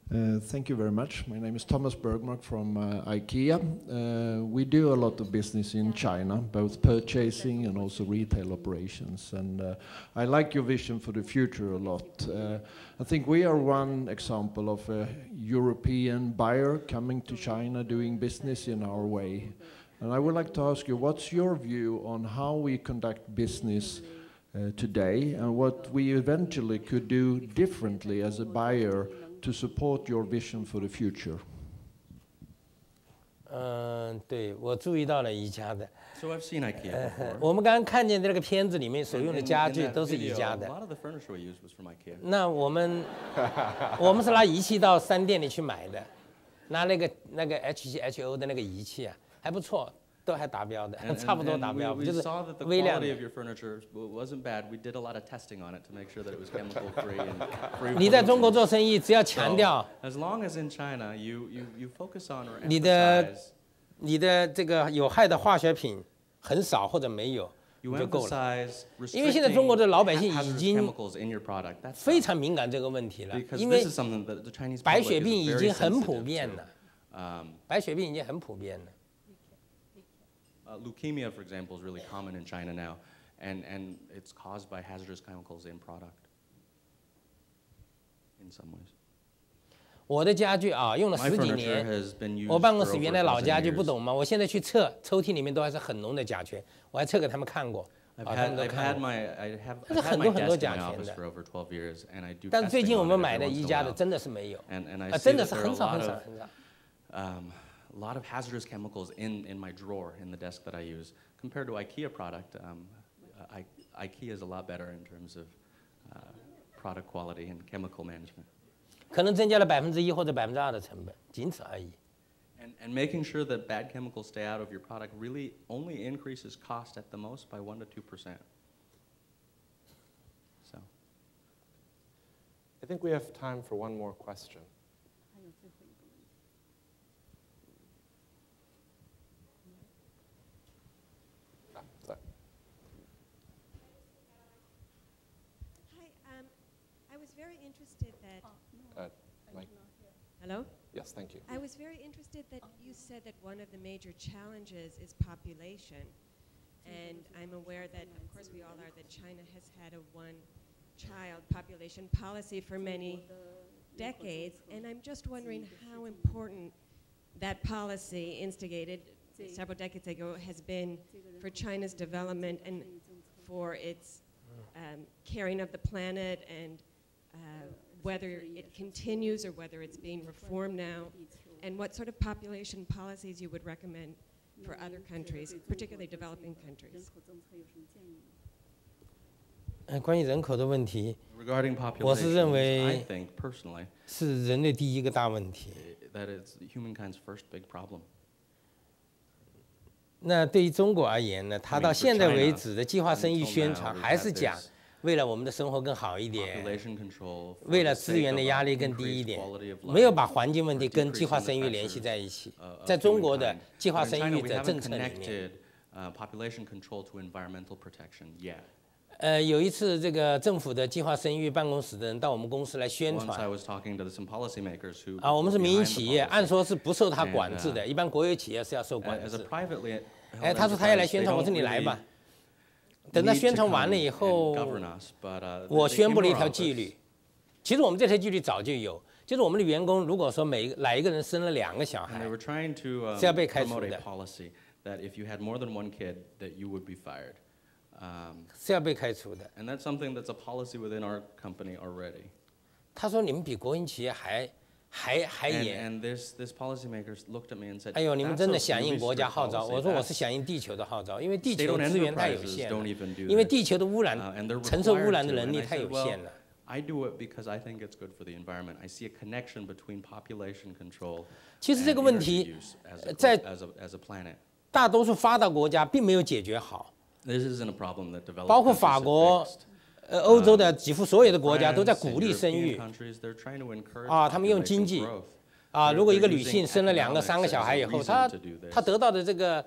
Thank you very much. My name is Thomas Bergmark from IKEA. We do a lot of business in China, both purchasing and also retail operations. And I like your vision for the future a lot. I think we are one example of a European buyer coming to China doing business in our way. And I would like to ask you, what's your view on how we conduct business today and what we eventually could do differently as a buyer to support your vision for the future? 对，我注意到了宜家的。So I've seen IKEA before. 我们刚刚看见的那个片子里面所用的家具都是宜家的。A lot of the furniture we used was from IKEA. 那我们是拿仪器到商店里去买的，拿那个 HO 的那个仪器啊，还不错。 都还达标的，差不多达标，就是微量的。你在中国做生意，只要强调，你的这个有害的化学品很少或者没有就够了。因为现在中国的老百姓已经非常敏感这个问题了，因为白血病已经很普遍了，白血病已经很普遍了。 Leukemia, for example, is really common in China now, and it's caused by hazardous chemicals in product. In some ways. 我的家具啊，用了10几年。我办公室原来老家具不懂吗？我现在去测，抽屉里面都还是很浓的甲醛，我还测给他们看过。他们都看过。这是很多甲醛的。但是最近我们买的宜家的真的是没有，真的是很少很少很少。A lot of hazardous chemicals in my drawer in the desk that I use. Compared to IKEA product, IKEA is a lot better in terms of product quality and chemical management. 可能增加了1%或者2%的成本，仅此而已。And making sure that bad chemicals stay out of your product really only increases cost at the most by 1 to 2%. So. I think we have time for one more question. Hello? Yes, thank you. I was very interested that you said that one of the major challenges is population. And I'm aware that, of course, we all are, that China has had a one-child population policy for many decades. And I'm just wondering how important that policy, instigated several decades ago, has been for China's development and for its caring of the planet, and whether it continues or whether it's being reformed now, and what sort of population policies you would recommend for other countries, particularly developing countries. 关于人口的问题， Regarding 我是认 population, 为 I think personally 是人类第一个大问题。 that it's humankind's first big problem. 那对于中国而言呢，它到现在为止的计划生育宣传还是讲。 为了我们的生活更好一点，为了资源的压力更低一点，没有把环境问题跟计划生育联系在一起。在中国的计划生育的政策里面，有一次这个政府的计划生育办公室的人到我们公司来宣传，我们是民营企业，按说是不受他管制的，一般国有企业是要受管制。他说他要来宣传，我说你来吧。 等他宣传完了以后，我宣布了一条纪律。其实我们这条纪律早就有，就是我们的员工如果说哪一个人生了2个小孩，是要被开除的。是要被开除的。他说你们比国营企业还严。哎呦，你们真的响应国家号召。我说我是响应地球的号召，因为地球资源太有限了，因为地球的污染承受污染的能力太有限了。其实这个问题在大多数发达国家并没有解决好，包括法国。 欧洲的几乎所有的国家都在鼓励生育，他们用经济，如果一个女性生了2个、3个小孩以后，她得到的这个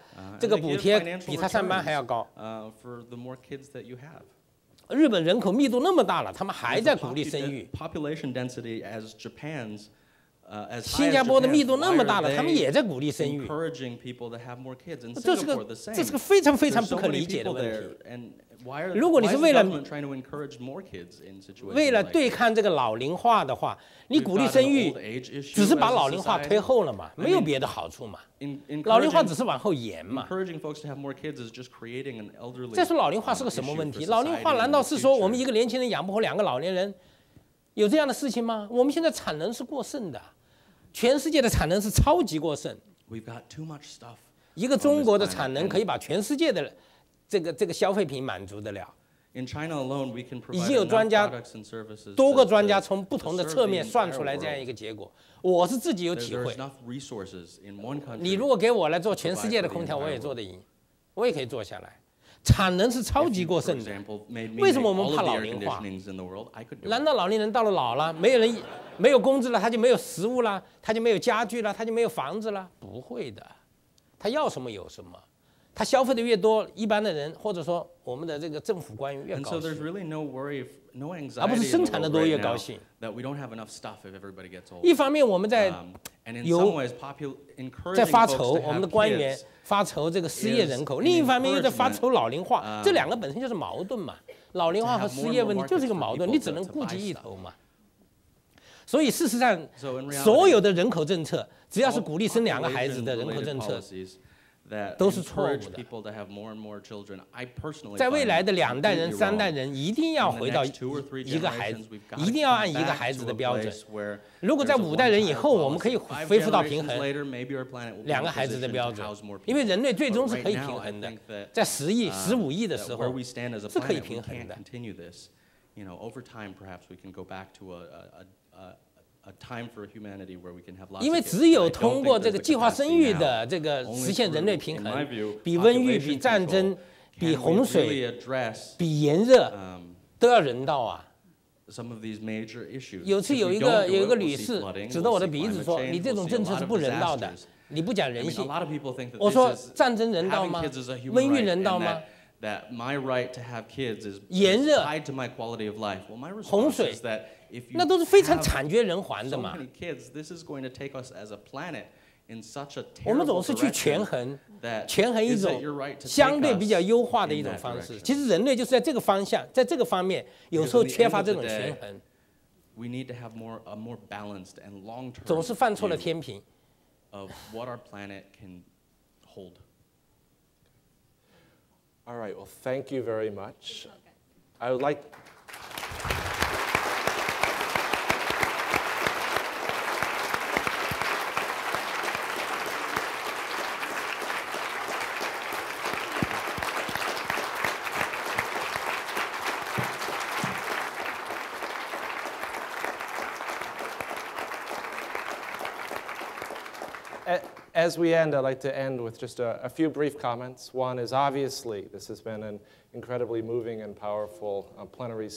补贴比她上班还要高。日本人口密度那么大了，他们还在鼓励生育。新加坡的密度那么大了，他们也在鼓励生育。这是个非常非常不可理解的问题。如果你是为了对抗这个老龄化的话，你鼓励生育，只是把老龄化推后了嘛，没有别的好处嘛。老龄化只是往后延嘛。再说老龄化是个什么问题？老龄化难道是说我们一个年轻人养不活2个老年人？有这样的事情吗？我们现在产能是过剩的。全世界的产能是超级过剩，一个中国的产能可以把全世界的这个消费品满足得了。已经有专家，多个专家从不同的侧面算出来这样一个结果。我是自己有体会。你如果给我来做全世界的空调，我也做得赢，我也可以做下来。产能是超级过剩的，为什么我们怕老龄化？难道老年人到了老了，没有工资了，他就没有食物了，他就没有家具了，他就没有房子了？不会的，他要什么有什么。他消费的越多，一般的人或者说我们的这个政府官员越高兴，而不是生产的多越高兴。一方面我们在发愁我们的官员发愁这个失业人口，另一方面又在发愁老龄化，这2个本身就是矛盾嘛。老龄化和失业问题就是一个矛盾，你只能顾及一头嘛。所以事实上，所有的人口政策，只要是鼓励生2个孩子的人口政策，都是错误的。在未来的2代人、3代人，一定要回到一个孩子，一定要按1个孩子的标准。如果在5代人以后，我们可以恢复到平衡2个孩子的标准，因为人类最终是可以平衡的，在10亿、15亿的时候是可以平衡的。因为只有通过这个计划生育的这个实现人类平衡，比瘟疫、比战争、比洪水、比炎热都要人道啊。有次有一个女士指着我的鼻子说：“你这种政策是不人道的，你不讲人性。”我说：“战争人道吗？瘟疫人道吗？炎热、洪水。”那都是非常惨绝人寰的嘛。我们总是去权衡一种相对比较优化的一种方式。其实人类就是在这个方向，在这个方面，有时候缺乏这种权衡，总是犯错了天平。All right, well, thank you very much. I would like. As we end, I'd like to end with just a few brief comments. One is obviously this has been an incredibly moving and powerful plenary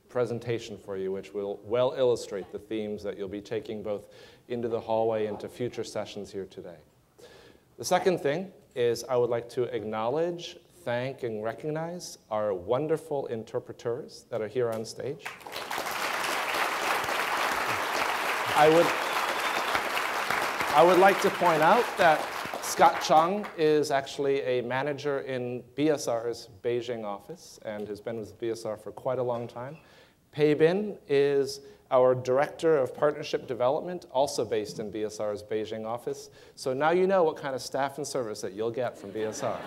presentation for you, which will well illustrate the themes that you'll be taking both into the hallway and to future sessions here today. The second thing is I would like to acknowledge, thank, and recognize our wonderful interpreters that are here on stage. I would like to point out that Scott Chung is actually a manager in BSR's Beijing office and has been with BSR for quite a long time. Pei Bin is our director of partnership development, also based in BSR's Beijing office. So now you know what kind of staff and service that you'll get from BSR.